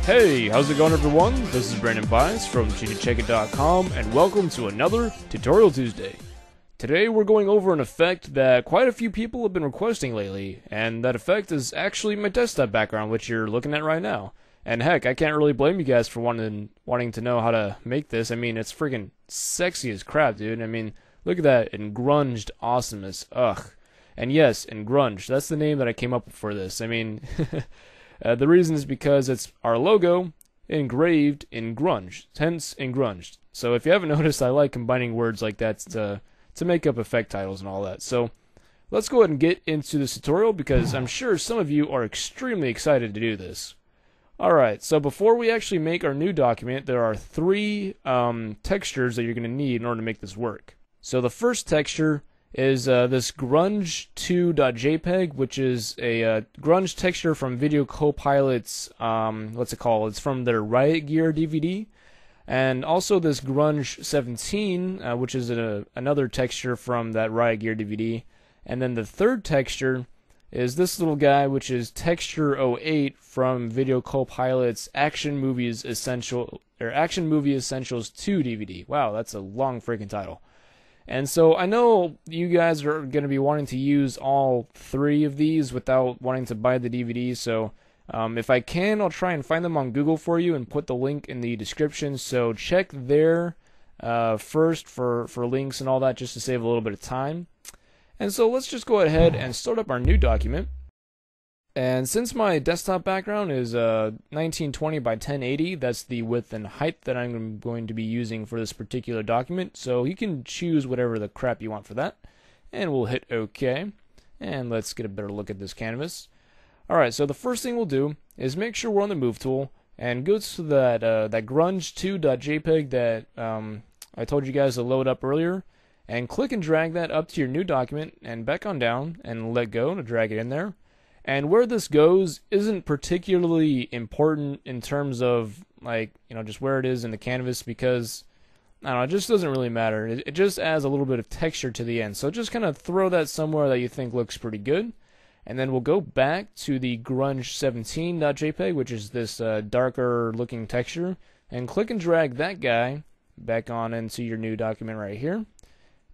Hey, how's it going everyone? This is Brandon Bias from cheatedcheckit.com and welcome to another Tutorial Tuesday. Today we're going over an effect that quite a few people have been requesting lately, and that effect is actually my desktop background, which you're looking at right now. And heck, I can't really blame you guys for wanting to know how to make this. I mean, it's freaking sexy as crap, dude. I mean, look at that engrunged awesomeness. Ugh. And yes, engrunged. That's the name that I came up with for this. I mean, the reason is because it's our logo engraved in grunge, hence engrunged. So if you haven't noticed, I like combining words like that to make up effect titles and all that. So let's go ahead and get into this tutorial because I'm sure some of you are extremely excited to do this. Alright, so before we actually make our new document, there are three textures that you're going to need in order to make this work. So the first texture is this grunge2.jpg, which is a grunge texture from Video Copilot's, what's it called? It's from their Riot Gear DVD. And also this grunge17, which is another texture from that Riot Gear DVD. And then the third texture is this little guy, which is texture08 from Video Copilot's Action Movie Essentials 2 DVD. Wow, that's a long freaking title. And so I know you guys are going to be wanting to use all three of these without wanting to buy the DVD, so if I can, I'll try and find them on Google for you and put the link in the description, so check there first for links and all that just to save a little bit of time. And so let's just go ahead and start up our new document. And since my desktop background is 1920 by 1080, that's the width and height that I'm going to be using for this particular document. So you can choose whatever the crap you want for that. And we'll hit OK. And let's get a better look at this canvas. Alright, so the first thing we'll do is make sure we're on the Move tool and go to that grunge2.jpg that I told you guys to load up earlier. And click and drag that up to your new document and back on down and let go to drag it in there. And where this goes isn't particularly important in terms of, like, you know, just where it is in the canvas because, I don't know, it just doesn't really matter. It just adds a little bit of texture to the end. So just kind of throw that somewhere that you think looks pretty good. And then we'll go back to the grunge17.jpg, which is this darker looking texture, and click and drag that guy back on into your new document right here.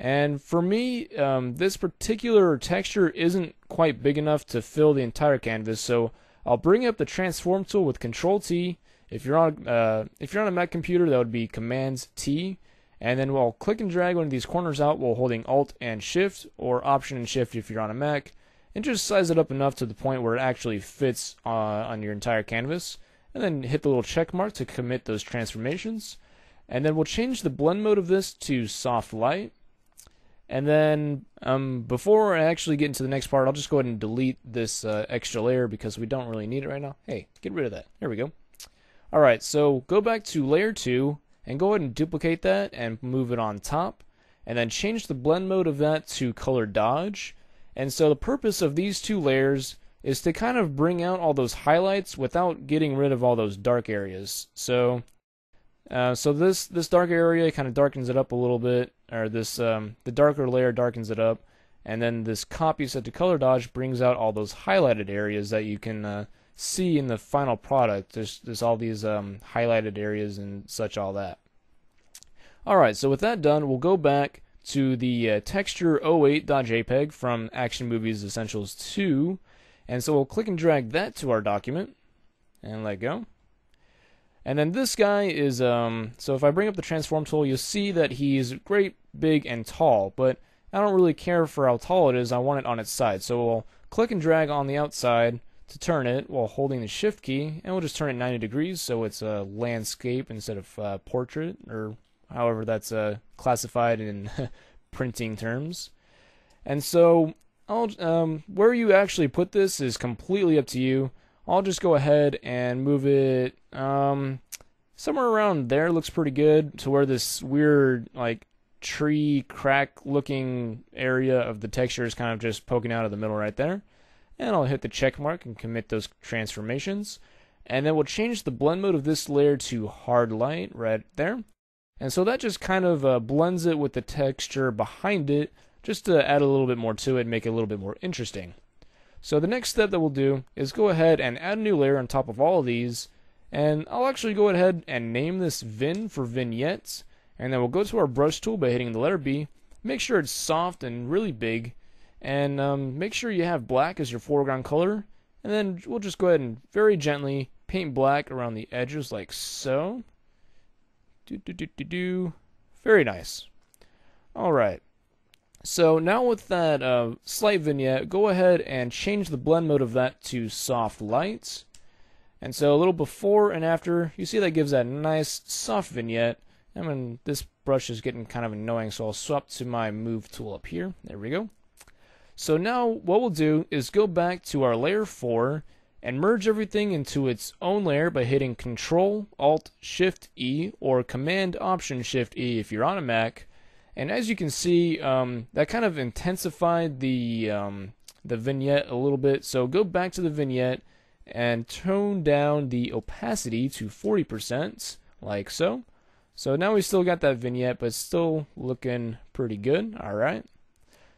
And for me, this particular texture isn't quite big enough to fill the entire canvas, so I'll bring up the transform tool with Control-T. If you're on a Mac computer, that would be Command-T, and then we'll click and drag one of these corners out while holding Alt and Shift, or Option and Shift if you're on a Mac, and just size it up enough to the point where it actually fits on your entire canvas, and then hit the little check mark to commit those transformations. And then we'll change the blend mode of this to Soft Light. And then, before I actually get into the next part, I'll just go ahead and delete this extra layer because we don't really need it right now. Hey, get rid of that. There we go. Alright, so go back to layer 2 and go ahead and duplicate that and move it on top. And then change the blend mode of that to color dodge. And so the purpose of these two layers is to kind of bring out all those highlights without getting rid of all those dark areas. So this dark area kind of darkens it up a little bit, or this the darker layer darkens it up, and then this copy set to color dodge brings out all those highlighted areas that you can see in the final product. There's all these highlighted areas and such, all that. Alright, so with that done, we'll go back to the texture08.jpg from Action Movies Essentials 2, and so we'll click and drag that to our document, and let go. And then this guy is, so if I bring up the transform tool, you'll see that he's great, big, and tall, but I don't really care for how tall it is, I want it on its side. So we'll click and drag on the outside to turn it while holding the shift key, and we'll just turn it 90 degrees so it's a landscape instead of portrait, or however that's classified in printing terms. And so, where you actually put this is completely up to you. I'll just go ahead and move it somewhere around there. Looks pretty good, to where this weird like tree crack looking area of the texture is kind of just poking out of the middle right there. And I'll hit the check mark and commit those transformations. And then we'll change the blend mode of this layer to hard light right there. And so that just kind of blends it with the texture behind it, just to add a little bit more to it and make it a little bit more interesting. So the next step that we'll do is go ahead and add a new layer on top of all of these, And I'll actually go ahead and name this Vin for Vignette, and then we'll go to our brush tool by hitting the letter B. Make sure it's soft and really big, and make sure you have black as your foreground color, and then we'll just go ahead and very gently paint black around the edges like so. Very nice. Alright, so now with that slight vignette, go ahead and change the blend mode of that to soft light. And so a little before and after, you see that gives that nice soft vignette. I mean, this brush is getting kind of annoying, so I'll swap to my move tool up here. There we go. So now what we'll do is go back to our layer 4 and merge everything into its own layer by hitting Control Alt Shift E or Command Option Shift E if you're on a Mac. And as you can see, that kind of intensified the vignette a little bit. So go back to the vignette and tone down the opacity to 40%, like so. So now we still got that vignette, but it's still looking pretty good. Alright.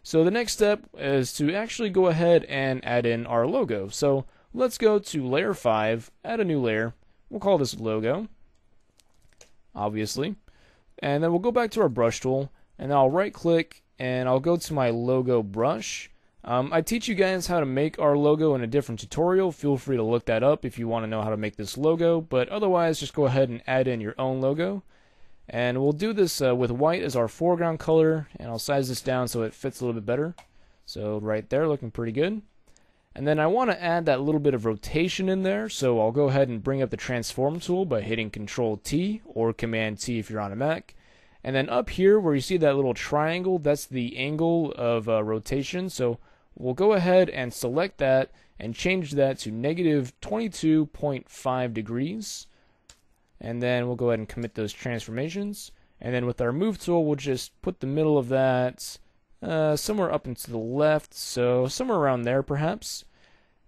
So the next step is to actually go ahead and add in our logo. So let's go to layer 5, add a new layer. We'll call this logo, obviously. And then we'll go back to our brush tool, and I'll right click and I'll go to my logo brush. I teach you guys how to make our logo in a different tutorial. Feel free to look that up if you want to know how to make this logo, but otherwise just go ahead and add in your own logo. And we'll do this with white as our foreground color, and I'll size this down so it fits a little bit better. So right there, looking pretty good. And then I want to add that little bit of rotation in there, so I'll go ahead and bring up the transform tool by hitting Control T or Command T if you're on a Mac. And then up here where you see that little triangle, that's the angle of rotation. So we'll go ahead and select that and change that to negative 22.5 degrees. And then we'll go ahead and commit those transformations. And then with our move tool, we'll just put the middle of that somewhere up and to the left, so somewhere around there perhaps.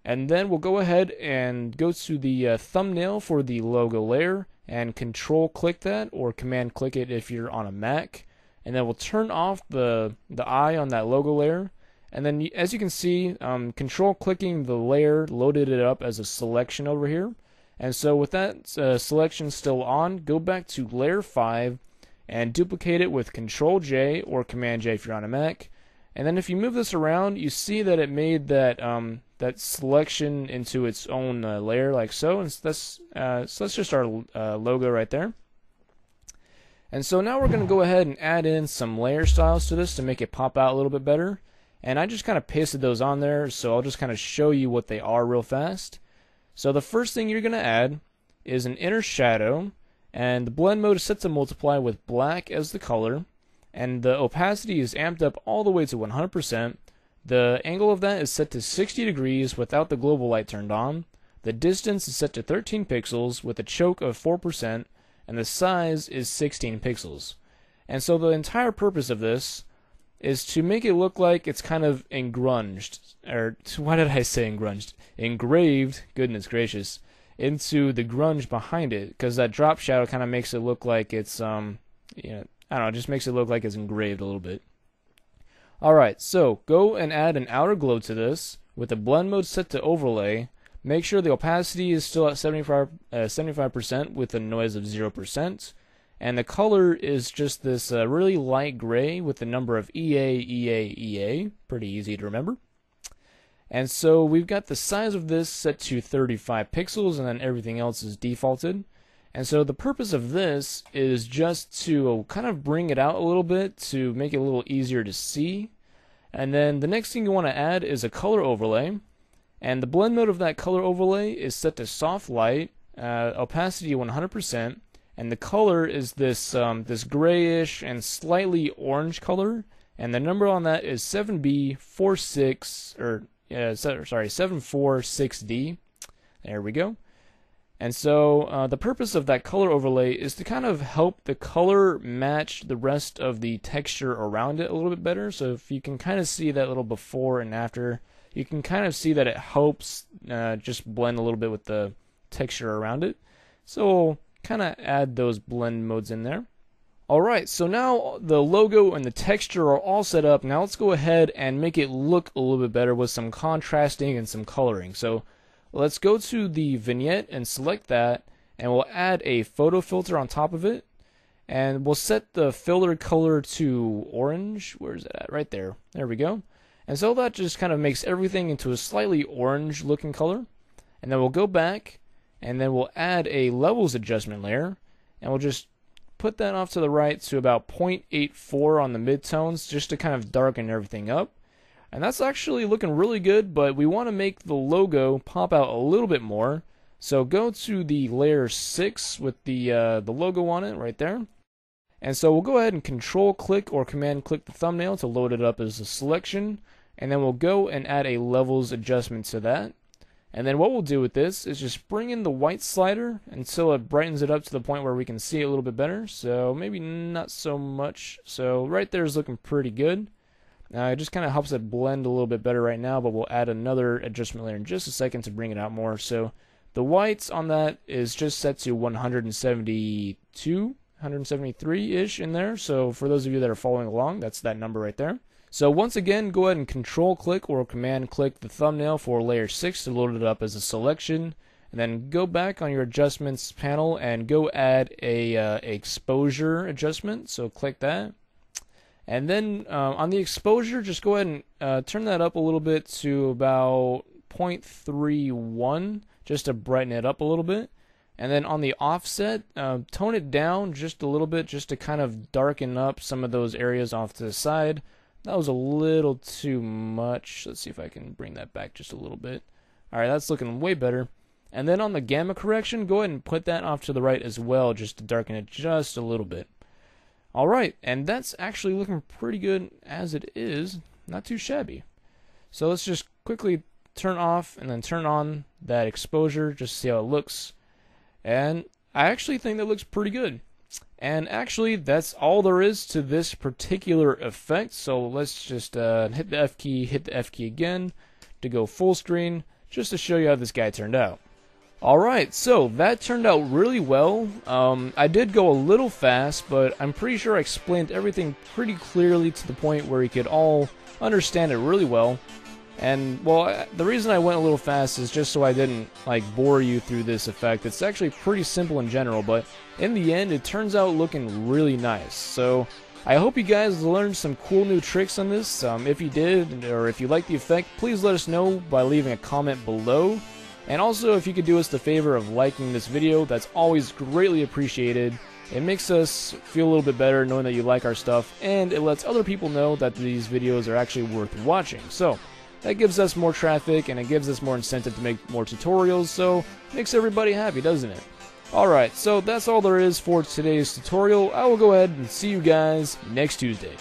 And then we'll go ahead and go to the thumbnail for the logo layer and control click that or command click it if you're on a Mac. And then we'll turn off the eye on that logo layer. And then as you can see, control clicking the layer loaded it up as a selection over here. And so with that selection still on, go back to layer 5 and duplicate it with Control J or Command J if you're on a Mac. And then if you move this around, you see that it made that that selection into its own layer like so. And that's just our logo right there. And so now we're going to go ahead and add in some layer styles to this to make it pop out a little bit better. And I just kind of pasted those on there, so I'll just kind of show you what they are real fast. So the first thing you're going to add is an inner shadow, and the blend mode is set to multiply with black as the color, and the opacity is amped up all the way to 100%. The angle of that is set to 60 degrees without the global light turned on. The distance is set to 13 pixels with a choke of 4%, and the size is 16 pixels. And so the entire purpose of this is to make it look like it's kind of engrunged, or why did I say engrunged? Engraved, goodness gracious, into the grunge behind it, because that drop shadow kind of makes it look like it's, I don't know, it just makes it look like it's engraved a little bit. Alright, so go and add an outer glow to this, with the blend mode set to overlay. Make sure the opacity is still at 75% with a noise of 0%. And the color is just this really light gray with the number of EA, EA, EA. Pretty easy to remember. And so we've got the size of this set to 35 pixels, and then everything else is defaulted. And so the purpose of this is just to kind of bring it out a little bit to make it a little easier to see. And then the next thing you want to add is a color overlay. And the blend mode of that color overlay is set to soft light, opacity 100%. And the color is this this grayish and slightly orange color, and the number on that is 746D. There we go. And so the purpose of that color overlay is to kind of help the color match the rest of the texture around it a little bit better. So if you can kind of see that little before and after, you can kind of see that it helps just blend a little bit with the texture around it. So kind of add those blend modes in there. Alright, so now the logo and the texture are all set up. Now let's go ahead and make it look a little bit better with some contrasting and some coloring. So let's go to the vignette and select that, and we'll add a photo filter on top of it, and we'll set the filter color to orange. Where's that at? Right there. There we go. And so that just kind of makes everything into a slightly orange looking color. And then we'll go back, and then we'll add a levels adjustment layer, and we'll just put that off to the right to about 0.84 on the midtones, just to kind of darken everything up. And that's actually looking really good, but we want to make the logo pop out a little bit more. So go to the layer 6 with the logo on it right there. And so we'll go ahead and control click or command click the thumbnail to load it up as a selection. And then we'll go and add a levels adjustment to that. And then what we'll do with this is just bring in the white slider until it brightens it up to the point where we can see it a little bit better. So maybe not so much. So right there is looking pretty good. It just kind of helps it blend a little bit better right now, but we'll add another adjustment layer in just a second to bring it out more. So the whites on that is just set to 172, 173-ish in there. So for those of you that are following along, that's that number right there. So once again, go ahead and control click or command click the thumbnail for layer 6 to load it up as a selection. And then go back on your adjustments panel and go add a exposure adjustment. So click that. And then on the exposure, just go ahead and turn that up a little bit to about 0.31 just to brighten it up a little bit. And then on the offset, tone it down just a little bit just to kind of darken up some of those areas off to the side. That was a little too much. Let's see if I can bring that back just a little bit. Alright, that's looking way better. And then on the gamma correction, go ahead and put that off to the right as well, just to darken it just a little bit. Alright, and that's actually looking pretty good as it is. Not too shabby. So let's just quickly turn off and then turn on that exposure, just to see how it looks. And I actually think that looks pretty good. And actually, that's all there is to this particular effect. So let's just hit the F key again to go full screen, just to show you how this guy turned out. Alright, so that turned out really well. I did go a little fast, but I'm pretty sure I explained everything pretty clearly to the point where you could all understand it really well. And, well, the reason I went a little fast is just so I didn't, bore you through this effect. It's actually pretty simple in general, but in the end, it turns out looking really nice. So, I hope you guys learned some cool new tricks on this. If you did, or if you liked the effect, please let us know by leaving a comment below. And also, if you could do us the favor of liking this video, that's always greatly appreciated. It makes us feel a little bit better knowing that you like our stuff, and it lets other people know that these videos are actually worth watching. So, that gives us more traffic, and it gives us more incentive to make more tutorials, so it makes everybody happy, doesn't it? Alright, so that's all there is for today's tutorial. I will go ahead and see you guys next Tuesday.